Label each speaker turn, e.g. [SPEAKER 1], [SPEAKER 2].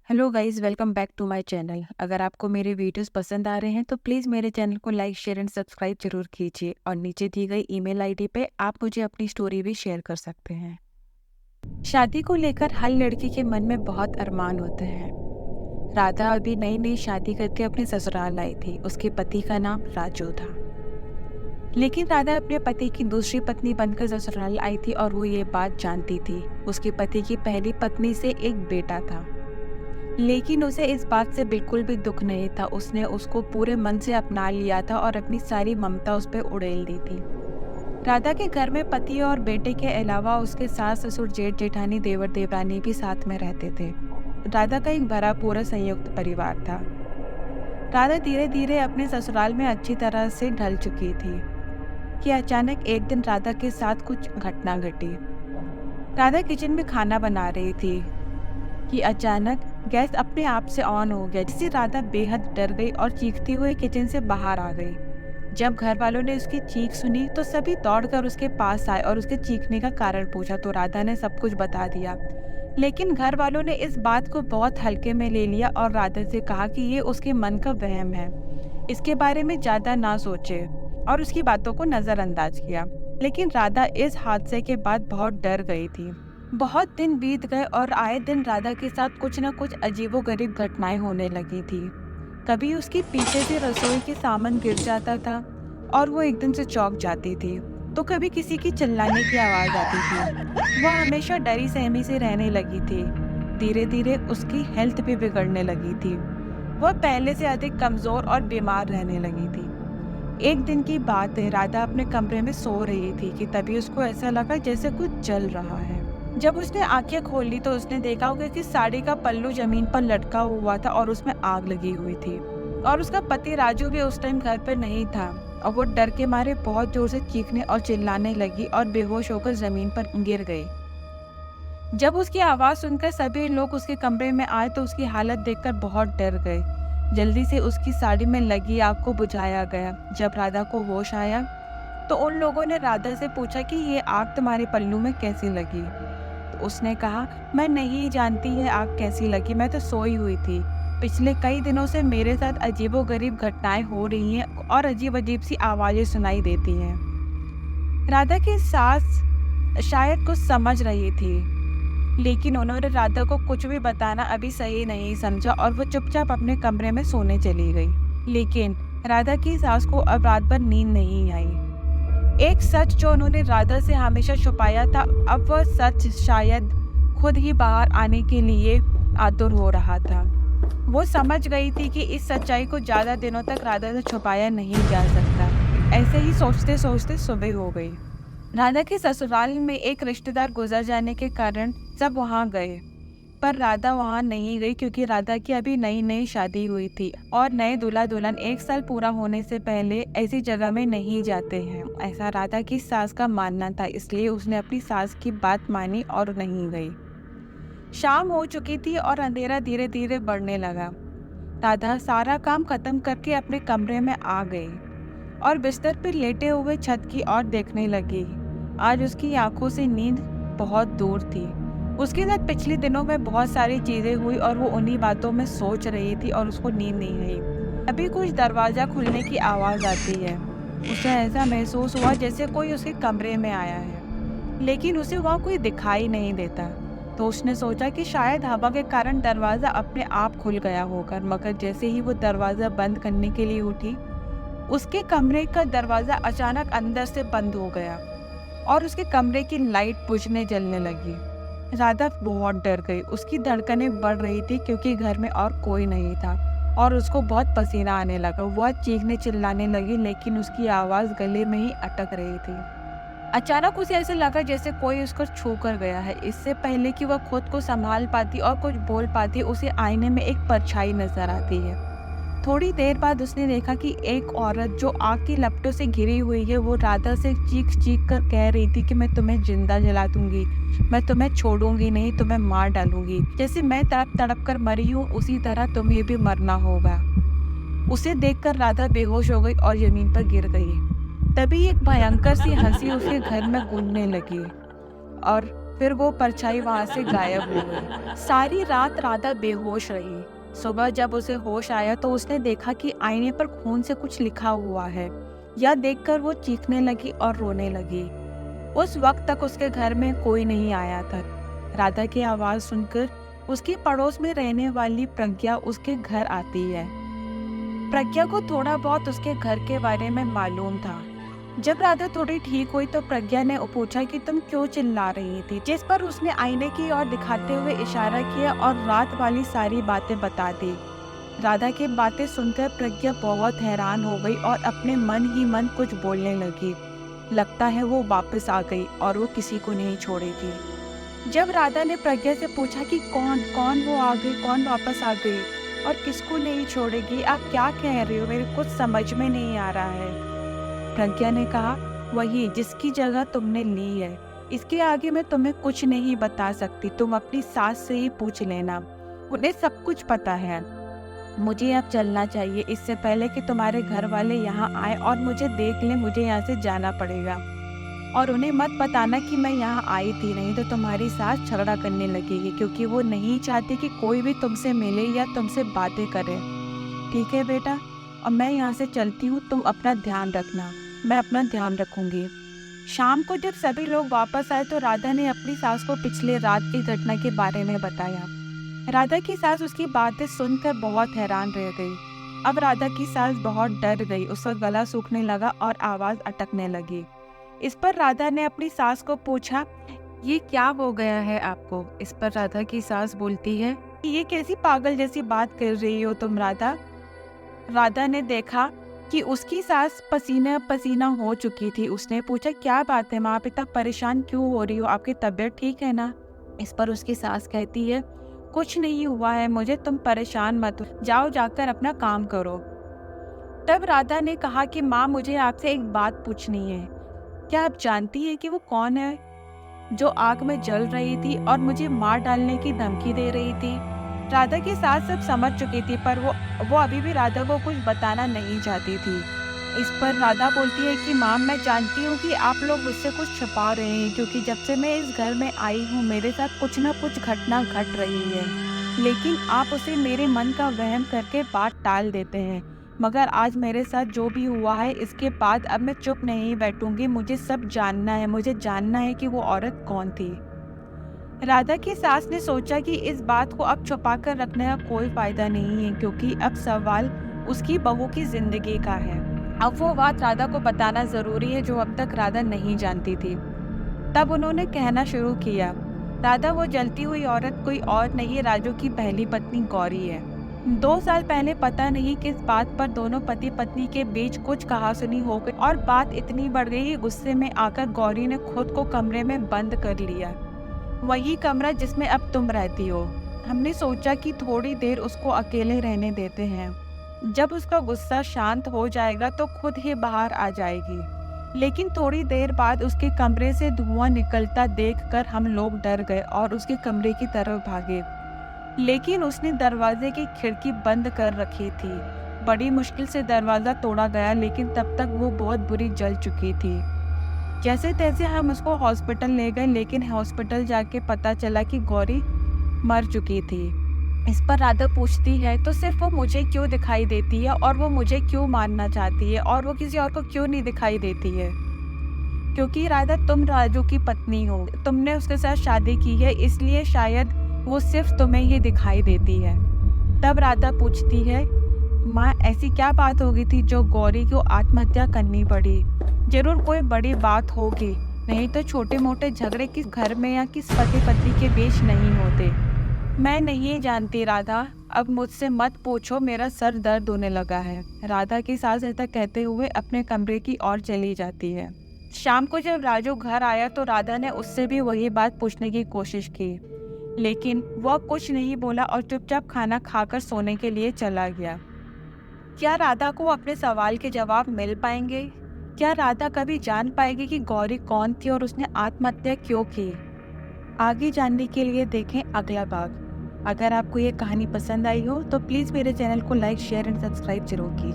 [SPEAKER 1] Hello guys, welcome back to my channel. अगर आपको मेरे वीडियोस पसंद आ रहे हैं तो प्लीज़ मेरे चैनल को लाइक, शेयर एंड सब्सक्राइब जरूर कीजिए और नीचे दी गई ईमेल आईडी पे आप मुझे अपनी स्टोरी भी शेयर कर सकते हैं। शादी को लेकर हर लड़की के मन में बहुत अरमान होते हैं। राधा अभी नई नई शादी करके अपने ससुराल आई थी। उसके पति का नाम राजू था। लेकिन राधा अपने पति की दूसरी पत्नी बनकर ससुराल आई थी और वो ये बात जानती थी। उसके पति की पहली पत्नी से एक बेटा था, लेकिन उसे इस बात से बिल्कुल भी दुख नहीं था। उसने उसको पूरे मन से अपना लिया था और अपनी सारी ममता उस पर उड़ेल दी थी। राधा के घर में पति और बेटे के अलावा उसके सास ससुर, जेठ जेठानी, देवर देवरानी भी साथ में रहते थे। राधा का एक भरा पूरा संयुक्त परिवार था। राधा धीरे धीरे अपने ससुराल में अच्छी तरह से ढल चुकी थी कि अचानक एक दिन राधा के साथ कुछ घटना घटी। राधा किचन में खाना बना रही थी कि अचानक गैस अपने आप से ऑन हो गया, जिससे राधा बेहद डर गई और चीखती हुई किचन से बाहर आ गई। जब घर वालों ने उसकी चीख सुनी तो सभी दौड़कर उसके पास आए और उसके चीखने का कारण पूछा तो राधा ने सब कुछ बता दिया। लेकिन घर वालों ने इस बात को बहुत हल्के में ले लिया और राधा से कहा कि ये उसके मन का वहम है, इसके बारे में ज़्यादा ना सोचे, और उसकी बातों को नज़रअंदाज किया। लेकिन राधा इस हादसे के बाद बहुत डर गई थी। बहुत दिन बीत गए और आए दिन राधा के साथ कुछ न कुछ अजीबोगरीब घटनाएं होने लगी थी। कभी उसके पीछे से रसोई के सामान गिर जाता था और वो एकदम से चौंक जाती थी, तो कभी किसी की चिल्लाने की आवाज़ आती थी। वह हमेशा डरी सहमी से रहने लगी थी। धीरे धीरे उसकी हेल्थ भी बिगड़ने लगी थी। वह पहले से अधिक कमज़ोर और बीमार रहने लगी थी। एक दिन की बात है, राधा अपने कमरे में सो रही थी कि तभी उसको ऐसा लगा जैसे कुछ जल रहा है। जब उसने आंखें खोली तो उसने देखा होगा कि साड़ी का पल्लू जमीन पर लटका हुआ था और उसमें आग लगी हुई थी। और उसका पति राजू भी उस टाइम घर पर नहीं था और वो डर के मारे बहुत जोर से चीखने और चिल्लाने लगी और बेहोश होकर जमीन पर गिर गई। जब उसकी आवाज़ सुनकर सभी लोग उसके कमरे में आए तो उसकी हालत देखकर बहुत डर गए। जल्दी से उसकी साड़ी में लगी आग को बुझाया गया। जब राधा को होश आया तो उन लोगों ने राधा से पूछा कि ये आग तुम्हारे पल्लू में कैसी लगी। तो उसने कहा, मैं नहीं जानती है आग कैसी लगी, मैं तो सोई हुई थी। पिछले कई दिनों से मेरे साथ अजीबोगरीब घटनाएं हो रही हैं और अजीब अजीब सी आवाज़ें सुनाई देती हैं। राधा की सास शायद कुछ समझ रही थी, लेकिन उन्होंने राधा को कुछ भी बताना अभी सही नहीं समझा और वो चुपचाप अपने कमरे में सोने चली गई। लेकिन राधा की सास को अब रात भर नींद नहीं आई। एक सच जो उन्होंने राधा से हमेशा छुपाया था, अब वह सच शायद खुद ही बाहर आने के लिए आतुर हो रहा था। वो समझ गई थी कि इस सच्चाई को ज़्यादा दिनों तक राधा से छुपाया नहीं जा सकता। ऐसे ही सोचते सोचते सुबह हो गई। राधा के ससुराल में एक रिश्तेदार गुजर जाने के कारण सब वहाँ गए, पर राधा वहाँ नहीं गई क्योंकि राधा की अभी नई नई शादी हुई थी और नए दूल्हा दुल्हन 1 साल पूरा होने से पहले ऐसी जगह में नहीं जाते हैं, ऐसा राधा की सास का मानना था। इसलिए उसने अपनी सास की बात मानी और नहीं गई। शाम हो चुकी थी और अंधेरा धीरे धीरे बढ़ने लगा। राधा सारा काम खत्म करके अपने कमरे में आ गई और बिस्तर पर लेटे हुए छत की ओर देखने लगी। आज उसकी आंखों से नींद बहुत दूर थी। उसके साथ पिछले दिनों में बहुत सारी चीजें हुई और वो उन्हीं बातों में सोच रही थी और उसको नींद नहीं आई। अभी कुछ दरवाजा खुलने की आवाज आती है। उसे ऐसा महसूस हुआ जैसे कोई उसके कमरे में आया है, लेकिन उसे वहाँ कोई दिखाई नहीं देता। तो उसने सोचा कि शायद हवा के कारण दरवाजा अपने आप खुल गया होगा, मगर जैसे ही वो दरवाजा बंद करने के लिए उठी, उसके कमरे का दरवाजा अचानक अंदर से बंद हो गया और उसके कमरे की लाइट बुझने जलने लगी। राधा बहुत डर गई। उसकी धड़कनें बढ़ रही थी क्योंकि घर में और कोई नहीं था और उसको बहुत पसीना आने लगा। वह चीखने चिल्लाने लगी, लेकिन उसकी आवाज़ गले में ही अटक रही थी। अचानक उसे ऐसे लगा जैसे कोई उसको छू कर गया है। इससे पहले कि वह खुद को संभाल पाती और कुछ बोल पाती, उसे आईने में एक परछाई नजर आती है। थोड़ी देर बाद उसने देखा कि एक औरत जो आग की लपटों से घिरी हुई है, वो राधा से चीख चीख कर कह रही थी कि मैं तुम्हें जिंदा जला दूंगी, मैं तुम्हें छोड़ूंगी नहीं, तुम्हें मार डालूंगी। जैसे मैं तड़प तड़प कर मरी हूँ उसी तरह तुम्हें भी मरना होगा। उसे देखकर राधा बेहोश हो गई और जमीन पर गिर गई। तभी एक भयंकर सी हंसी उसके घर में गूंजने लगी और फिर वो परछाई वहाँ से गायब हो गई। सारी रात राधा बेहोश रही। सुबह जब उसे होश आया तो उसने देखा कि आईने पर खून से कुछ लिखा हुआ है। यह देखकर वो चीखने लगी और रोने लगी। उस वक्त तक उसके घर में कोई नहीं आया था। राधा की आवाज सुनकर उसकी पड़ोस में रहने वाली प्रज्ञा उसके घर आती है। प्रज्ञा को थोड़ा बहुत उसके घर के बारे में मालूम था। जब राधा थोड़ी ठीक हुई तो प्रज्ञा ने पूछा कि तुम क्यों चिल्ला रही थी, जिस पर उसने आईने की ओर दिखाते हुए इशारा किया और रात वाली सारी बातें बता दी। राधा की बातें सुनकर प्रज्ञा बहुत हैरान हो गई और अपने मन ही मन कुछ बोलने लगी। लगता है वो वापस आ गई और वो किसी को नहीं छोड़ेगी। जब राधा ने प्रज्ञा से पूछा कि कौन कौन वो आ गई, कौन वापस आ गई और किसको नहीं छोड़ेगी, आप क्या कह रही हो, मेरे कुछ समझ में नहीं आ रहा है। प्रज्ञा ने कहा, वही जिसकी जगह तुमने ली है। इसके आगे मैं तुम्हें कुछ नहीं बता सकती, तुम अपनी सास से ही पूछ लेना, उन्हें सब कुछ पता है। मुझे अब चलना चाहिए, इससे पहले कि तुम्हारे घर वाले यहाँ आए और मुझे देख लें। मुझे यहाँ से जाना पड़ेगा और उन्हें मत बताना कि मैं यहाँ आई थी, नहीं तो तुम्हारी सास झगड़ा करने लगेगी, क्योंकि वो नहीं चाहती कि कोई भी तुमसे मिले या तुमसे बातें करे। ठीक है बेटा, और मैं यहाँ से चलती हूँ, तुम अपना ध्यान रखना। मैं अपना ध्यान रखूंगी। शाम को जब सभी लोग वापस आए तो राधा ने अपनी सास को पिछले रात की घटना के बारे में बताया। राधा की सास उसकी बातें सुनकर बहुत हैरान रह गई। अब राधा की सास बहुत डर गई, उसका गला सूखने लगा और आवाज अटकने लगी। इस पर राधा ने अपनी सास को पूछा, ये क्या हो गया है आपको? इस पर राधा की सास बोलती है, ये कैसी पागल जैसी बात कर रही हो तुम राधा? राधा ने देखा कि उसकी सास पसीना पसीना हो चुकी थी। उसने पूछा, क्या बात है माँ, आप इतना परेशान क्यों हो रही हो, आपकी तबीयत ठीक है ना? इस पर उसकी सास कहती है, कुछ नहीं हुआ है मुझे, तुम परेशान मत हो, जाओ जाकर अपना काम करो। तब राधा ने कहा कि माँ, मुझे आपसे एक बात पूछनी है। क्या आप जानती है कि वो कौन है जो आग में जल रही थी और मुझे मार डालने की धमकी दे रही थी? राधा की सास सब समझ चुकी थी, पर वो अभी भी राधा को कुछ बताना नहीं चाहती थी। इस पर राधा बोलती है कि माँ, मैं जानती हूँ कि आप लोग मुझसे कुछ छुपा रहे हैं, क्योंकि जब से मैं इस घर में आई हूँ मेरे साथ कुछ ना कुछ घटना घट रही है, लेकिन आप उसे मेरे मन का वहम करके बात टाल देते हैं। मगर आज मेरे साथ जो भी हुआ है, इसके बाद अब मैं चुप नहीं बैठूंगी, मुझे सब जानना है, मुझे जानना है कि वो औरत कौन थी। राधा की सास ने सोचा कि इस बात को अब छुपा कर रखने का कोई फायदा नहीं है, क्योंकि अब सवाल उसकी बहू की जिंदगी का है। अब वो बात राधा को बताना जरूरी है जो अब तक राधा नहीं जानती थी। तब उन्होंने कहना शुरू किया, राधा, वो जलती हुई औरत कोई और नहीं, राजू की पहली पत्नी गौरी है। 2 साल पहले पता नहीं किस बात पर दोनों पति पत्नी के बीच कुछ कहासुनी हो गई और बात इतनी बढ़ गई कि गुस्से में आकर गौरी ने खुद को कमरे में बंद कर लिया, वही कमरा जिसमें अब तुम रहती हो। हमने सोचा कि थोड़ी देर उसको अकेले रहने देते हैं, जब उसका गुस्सा शांत हो जाएगा तो खुद ही बाहर आ जाएगी। लेकिन थोड़ी देर बाद उसके कमरे से धुआं निकलता देखकर हम लोग डर गए और उसके कमरे की तरफ भागे, लेकिन उसने दरवाजे की खिड़की बंद कर रखी थी। बड़ी मुश्किल से दरवाज़ा तोड़ा गया, लेकिन तब तक वो बहुत बुरी जल चुकी थी। जैसे तैसे हम उसको हॉस्पिटल ले गए, लेकिन हॉस्पिटल जाके पता चला कि गौरी मर चुकी थी। इस पर राधा पूछती है, तो सिर्फ वो मुझे क्यों दिखाई देती है और वो मुझे क्यों मारना चाहती है और वो किसी और को क्यों नहीं दिखाई देती है? क्योंकि राधा, तुम राजू की पत्नी हो, तुमने उसके साथ शादी की है, इसलिए शायद वो सिर्फ तुम्हें ही दिखाई देती है। तब राधा पूछती है, माँ, ऐसी क्या बात हो गई थी जो गौरी को आत्महत्या करनी पड़ी? जरूर कोई बड़ी बात होगी, नहीं तो छोटे मोटे झगड़े किस घर में या किस पति पत्नी के बीच नहीं होते। मैं नहीं जानती राधा, अब मुझसे मत पूछो, मेरा सर दर्द होने लगा है। राधा की सास ऐसा कहते हुए अपने कमरे की ओर चली जाती है। शाम को जब राजू घर आया तो राधा ने उससे भी वही बात पूछने की कोशिश की, लेकिन वह कुछ नहीं बोला और चुपचाप खाना खाकर सोने के लिए चला गया। क्या राधा को अपने सवाल के जवाब मिल पाएंगे? क्या राधा कभी जान पाएगी कि गौरी कौन थी और उसने आत्महत्या क्यों की? आगे जानने के लिए देखें अगला भाग। अगर आपको ये कहानी पसंद आई हो तो प्लीज़ मेरे चैनल को लाइक, शेयर एंड सब्सक्राइब जरूर कीजिए।